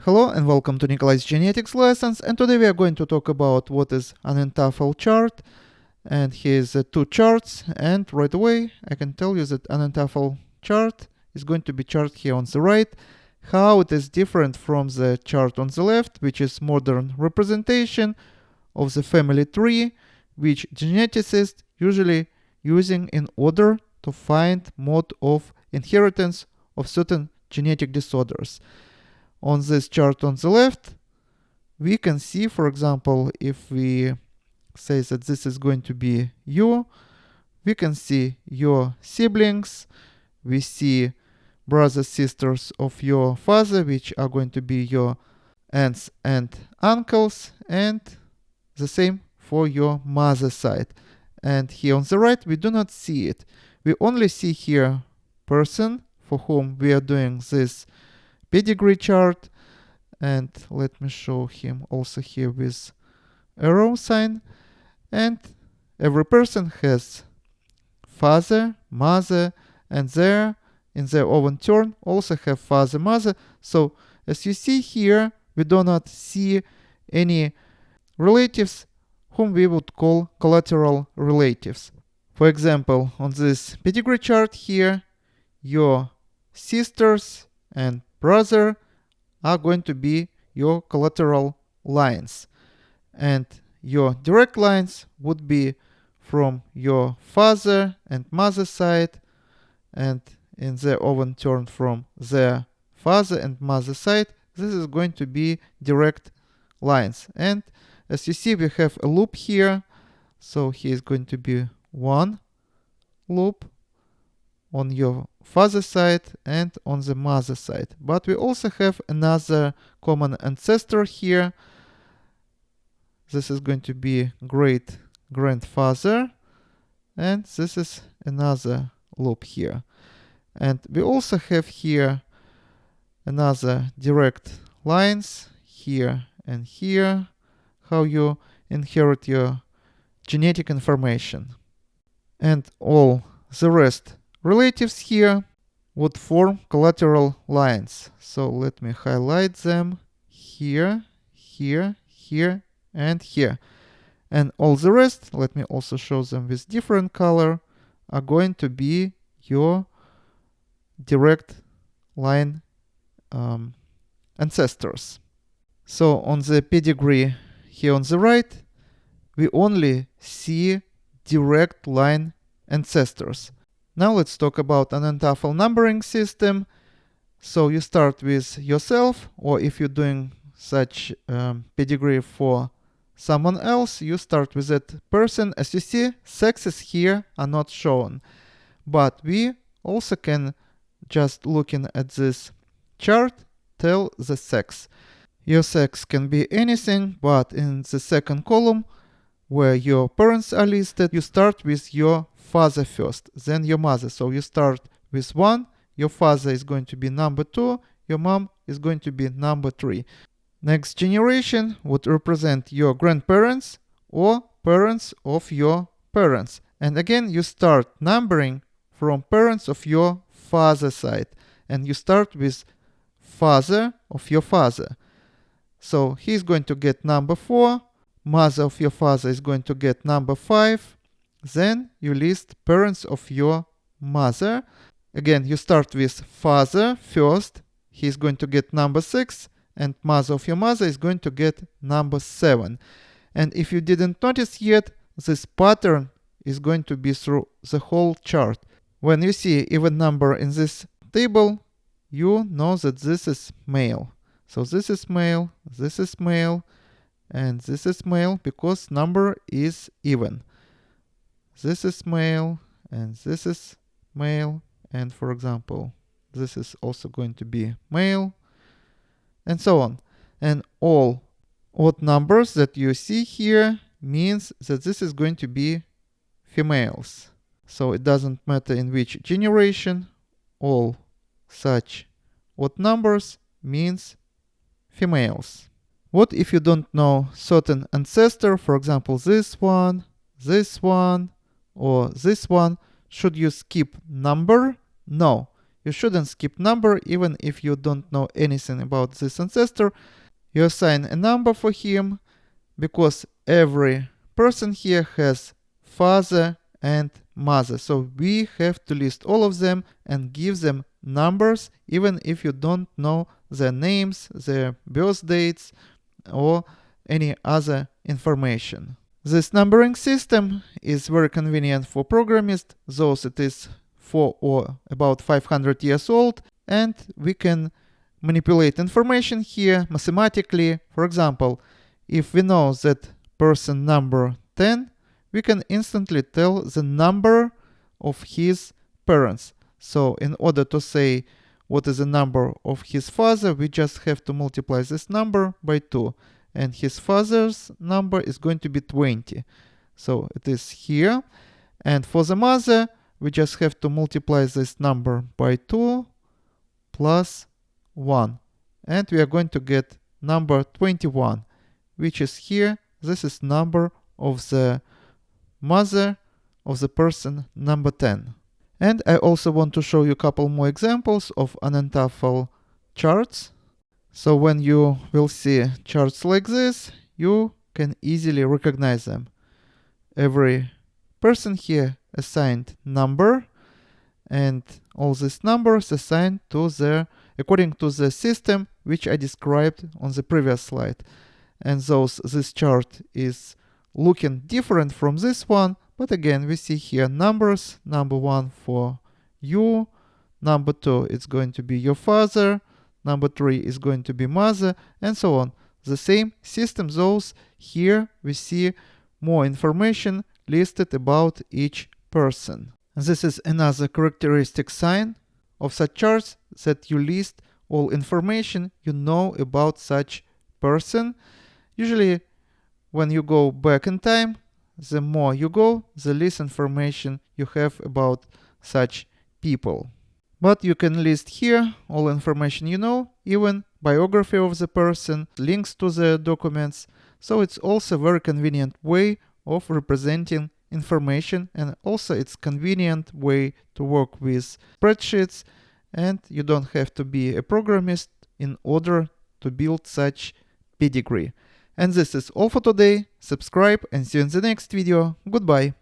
Hello and welcome to Nikolay's genetics lessons, and today we are going to talk about what is Ahnentafel chart. And here's two charts, and right away I can tell you that Ahnentafel chart is going to be chart here on the right. How it is different from the chart on the left, which is modern representation of the family tree, which geneticists usually using in order to find mode of inheritance of certain genetic disorders. On this chart on the left, we can see, for example, if we say that this is going to be you, we can see your siblings, we see brothers, sisters of your father, which are going to be your aunts and uncles, and the same for your mother's side. And here on the right, we do not see it. We only see here person for whom we are doing this pedigree chart, and let me show him also here with arrow sign. And every person has father, mother, and there in their own turn also have father, mother. So as you see here, we do not see any relatives whom we would call collateral relatives. For example, on this pedigree chart here, your sisters and brother are going to be your collateral lines, and your direct lines would be from your father and mother side, and in their own turn from their father and mother side. This is going to be direct lines. And as you see, we have a loop here, so here is going to be one loop on your father side and on the mother side. But we also have another common ancestor here. This is going to be great grandfather, and this is another loop here. And we also have here another direct lines here and here, how you inherit your genetic information. And all the rest relatives here would form collateral lines. So let me highlight them here, here, here, and here. And all the rest, let me also show them with different color, are going to be your direct line ancestors. So on the pedigree here on the right, we only see direct line ancestors. Now let's talk about Ahnentafel numbering system. So you start with yourself, or if you're doing such pedigree for someone else, you start with that person. As you see, sexes here are not shown, but we also can, just looking at this chart, tell the sex. Your sex can be anything, but in the second column where your parents are listed, you start with your father first, then your mother. So you start with 1, your father is going to be number 2, your mom is going to be number 3. Next generation would represent your grandparents or parents of your parents. And again, you start numbering from parents of your father side, and you start with father of your father. So he's going to get number 4, mother of your father is going to get number 5. Then you list parents of your mother. Again, you start with father first, he's going to get number 6, and mother of your mother is going to get number 7. And if you didn't notice yet, this pattern is going to be through the whole chart. When you see even number in this table, you know that this is male. So this is male, this is male, and this is male because number is even. This is male, and this is male, and for example, this is also going to be male, and so on. And all odd numbers that you see here means that this is going to be females. So it doesn't matter in which generation, all such odd numbers means females. What if you don't know certain ancestor, for example, this one, or this one? Should you skip number? No. You shouldn't skip number even if you don't know anything about this ancestor. You assign a number for him because every person here has father and mother. So we have to list all of them and give them numbers even if you don't know their names, their birth dates, or any other information. This numbering system is very convenient for programists, though it is 4 or about 500 years old, and we can manipulate information here mathematically. For example, if we know that person number 10, we can instantly tell the number of his parents. So in order to say what is the number of his father, we just have to multiply this number by 2. And his father's number is going to be 20. So it is here. And for the mother, we just have to multiply this number by 2 plus 1. And we are going to get number 21, which is here. This is number of the mother of the person number 10. And I also want to show you a couple more examples of Ahnentafel charts. So when you will see charts like this, you can easily recognize them. Every person here assigned number, and all these numbers assigned to according to the system which I described on the previous slide. And this chart is looking different from this one, but again we see here numbers. Number 1 for you, number 2 is going to be your father, number 3 is going to be mother, and so on. The same system, those here we see more information listed about each person. This is another characteristic sign of such charts, that you list all information you know about such person. Usually when you go back in time, the more you go, the less information you have about such people. But you can list here all information you know, even biography of the person, links to the documents. So it's also a very convenient way of representing information, and also it's convenient way to work with spreadsheets, and you don't have to be a programmist in order to build such pedigree. And this is all for today. Subscribe and see you in the next video. Goodbye.